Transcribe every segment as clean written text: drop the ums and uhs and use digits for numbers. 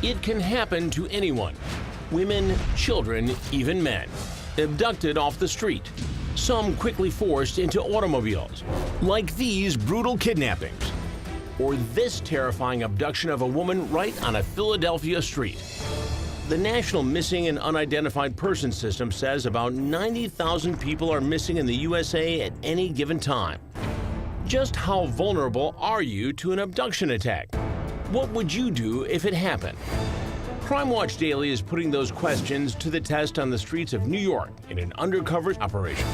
It can happen to anyone. Women, children, even men. Abducted off the street. Some quickly forced into automobiles. Like these brutal kidnappings. Or this terrifying abduction of a woman right on a Philadelphia street. The National Missing and Unidentified Persons System says about 90,000 people are missing in the USA at any given time. Just how vulnerable are you to an abduction attack? What would you do if it happened? Crime Watch Daily is putting those questions to the test on the streets of New York in an undercover operation.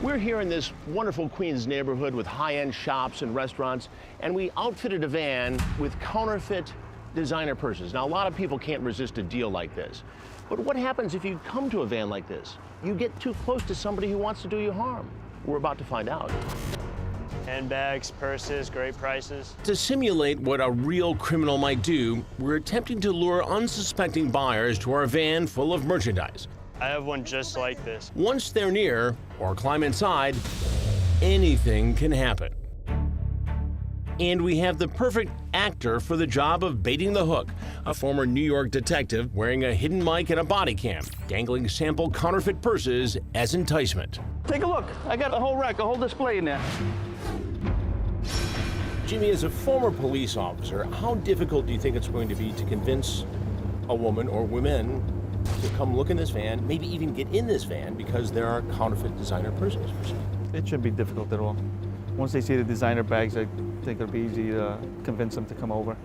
We're here in this wonderful Queens neighborhood with high-end shops and restaurants, and we outfitted a van with counterfeit designer purses. Now, a lot of people can't resist a deal like this. But what happens if you come to a van like this? You get too close to somebody who wants to do you harm. We're about to find out. Handbags, purses, great prices. To simulate what a real criminal might do, we're attempting to lure unsuspecting buyers to our van full of merchandise. I have one just like this. Once they're near, or climb inside, anything can happen. And we have the perfect actor for the job of baiting the hook, a former New York detective wearing a hidden mic and a body cam, dangling sample counterfeit purses as enticement. Take a look. I got a whole rack, a whole display in there. Jimmy, as a former police officer, how difficult do you think it's going to be to convince a woman or women to come look in this van, maybe even get in this van because there are counterfeit designer purses for sale? It shouldn't be difficult at all. Once they see the designer bags, I think it'll be easy to convince them to come over.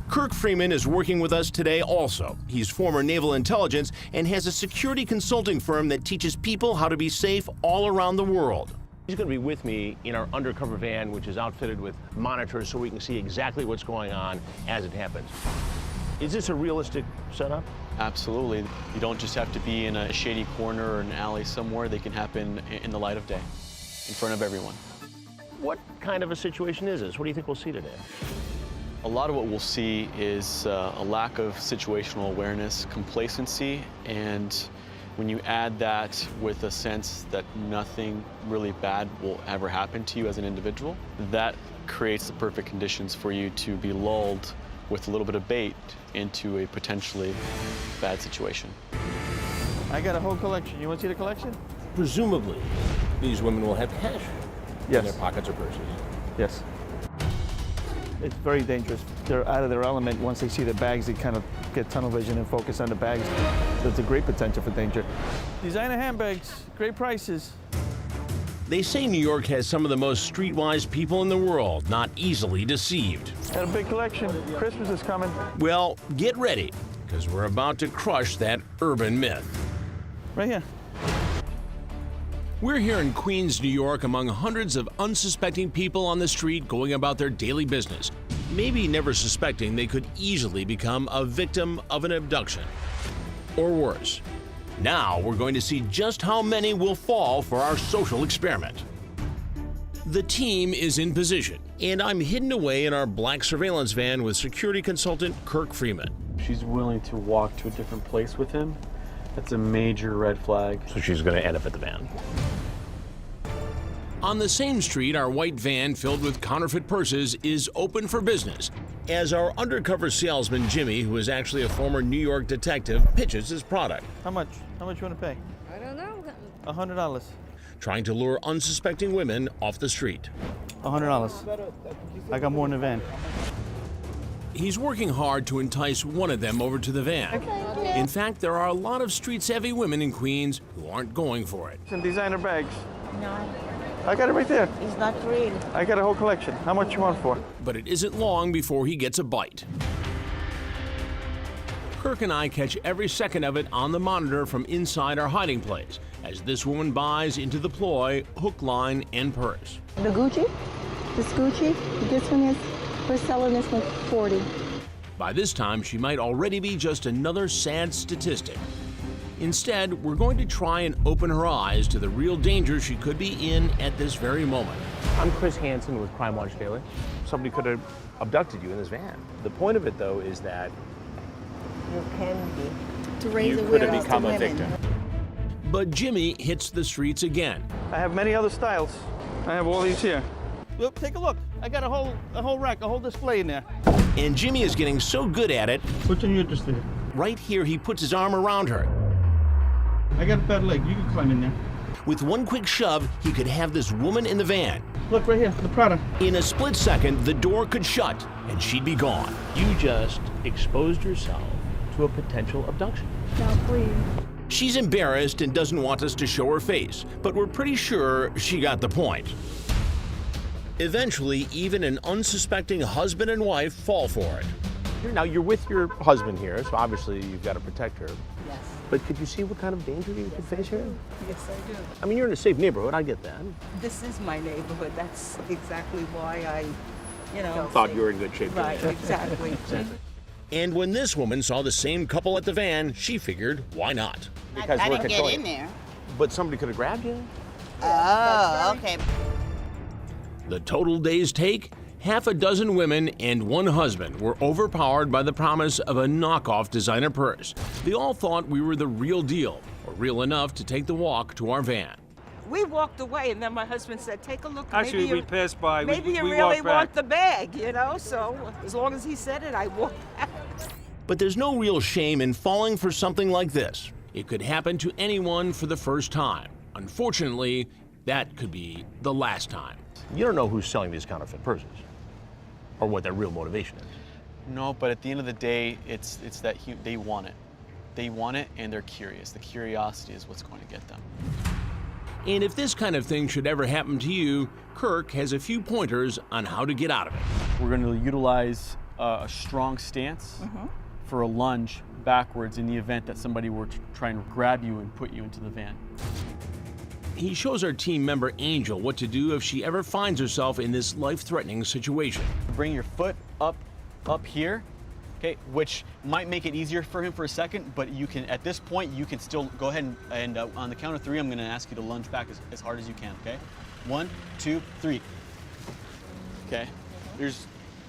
Kirk Freeman is working with us today also. He's former naval intelligence and has a security consulting firm that teaches people how to be safe all around the world. He's going to be with me in our undercover van, which is outfitted with monitors so we can see exactly what's going on as it happens. Is this a realistic setup? Absolutely. You don't just have to be in a shady corner or an alley somewhere. They can happen in the light of day, in front of everyone. What kind of a situation is this? What do you think we'll see today? A lot of what we'll see is a lack of situational awareness, complacency, and when you add that with a sense that nothing really bad will ever happen to you as an individual, that creates the perfect conditions for you to be lulled with a little bit of bait into a potentially bad situation. I got a whole collection. You want to see the collection? Presumably, these women will have cash in their pockets or purses. Yes. It's very dangerous. They're out of their element. Once they see the bags, they kind of get tunnel vision and focus on the bags. There's a great potential for danger. Designer handbags, great prices. They say New York has some of the most streetwise people in the world, not easily deceived. Got a big collection. Christmas is coming. Well, get ready, because we're about to crush that urban myth. Right here. We're here in Queens, New York, among hundreds of unsuspecting people on the street going about their daily business, maybe never suspecting they could easily become a victim of an abduction. Or worse. Now we're going to see just how many will fall for our social experiment. The team is in position, and I'm hidden away in our black surveillance van with security consultant Kirk Freeman. She's willing to walk to a different place with him. That's a major red flag. So she's going to end up at the van. On the same street, our white van filled with counterfeit purses is open for business as our undercover salesman, Jimmy, who is actually a former New York detective, pitches his product. How much? How much you want to pay? I don't know. $100. Trying to lure unsuspecting women off the street. $100. I got more in the van. He's working hard to entice one of them over to the van. In fact, there are a lot of street-savvy women in Queens who aren't going for it. Some designer bags. No, I got it right there. it's not real. I got a whole collection. How much you want for? But it isn't long before he gets a bite. Kirk and I catch every second of it on the monitor from inside our hiding place as this woman buys into the ploy, hook, line, and purse. The Gucci, this Gucci, this one is, we're selling this one for $40. By this time, she might already be just another sad statistic. Instead, we're going to try and open her eyes to the real danger she could be in at this very moment. I'm Chris Hansen with Crime Watch Daily. Somebody could have abducted you in this van. The point of it, though, is that You can be. To raise you could awareness have to become a women. victim. But Jimmy hits the streets again. I have many other styles. I have all these here. Look, take a look. I got a whole rack, a whole display in there. And Jimmy is getting so good at it, Which one are you interested in? right here he puts his arm around her. I got a bad leg. You can climb in there. With one quick shove, he could have this woman in the van. Look right here, the Prada. In a split second, the door could shut and she'd be gone. You just exposed yourself to a potential abduction. Now, please. She's embarrassed and doesn't want us to show her face, but we're pretty sure she got the point. Eventually, even an unsuspecting husband and wife fall for it. Now, you're with your husband here, so obviously you've got to protect her. Yes. But could you see what kind of danger you could face here? Yes, I do. I mean, you're in a safe neighborhood, I get that. This is my neighborhood. That's exactly why I, Thought you were in good shape. Right, exactly. And when this woman saw the same couple at the van, she figured, why not? Because I we're didn't get controlling in it. there. But somebody could have grabbed you. Oh, okay. The total day's take? Half a dozen women and one husband were overpowered by the promise of a knockoff designer purse. They all thought we were the real deal, or real enough to take the walk to our van. We walked away, and then my husband said, take a look. Actually, we passed by. Maybe you we really walked back. want the bag, So as long as he said it, I walked back. But there's no real shame in falling for something like this. It could happen to anyone for the first time. Unfortunately, that could be the last time. You don't know who's selling these counterfeit purses or what their real motivation is. No, but at the end of the day, it's that they want it. They want it and they're curious. The curiosity is what's going to get them. And if this kind of thing should ever happen to you, Kirk has a few pointers on how to get out of it. We're going to utilize a strong stance for a lunge backwards in the event that somebody were to try and grab you and put you into the van. He shows our team member Angel what to do if she ever finds herself in this life-threatening situation. Bring your foot up here, okay, which might make it easier for him for a second, but you can, at this point, you can still go ahead and on the count of 3, I'm gonna ask you to lunge back as hard as you can, okay? 1, 2, 3. Okay,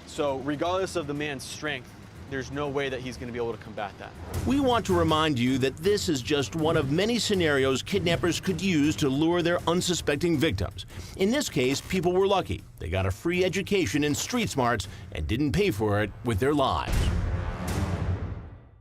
so regardless of the man's strength, there's no way that he's gonna be able to combat that. We want to remind you that this is just one of many scenarios kidnappers could use to lure their unsuspecting victims. In this case, people were lucky. They got a free education in street smarts and didn't pay for it with their lives.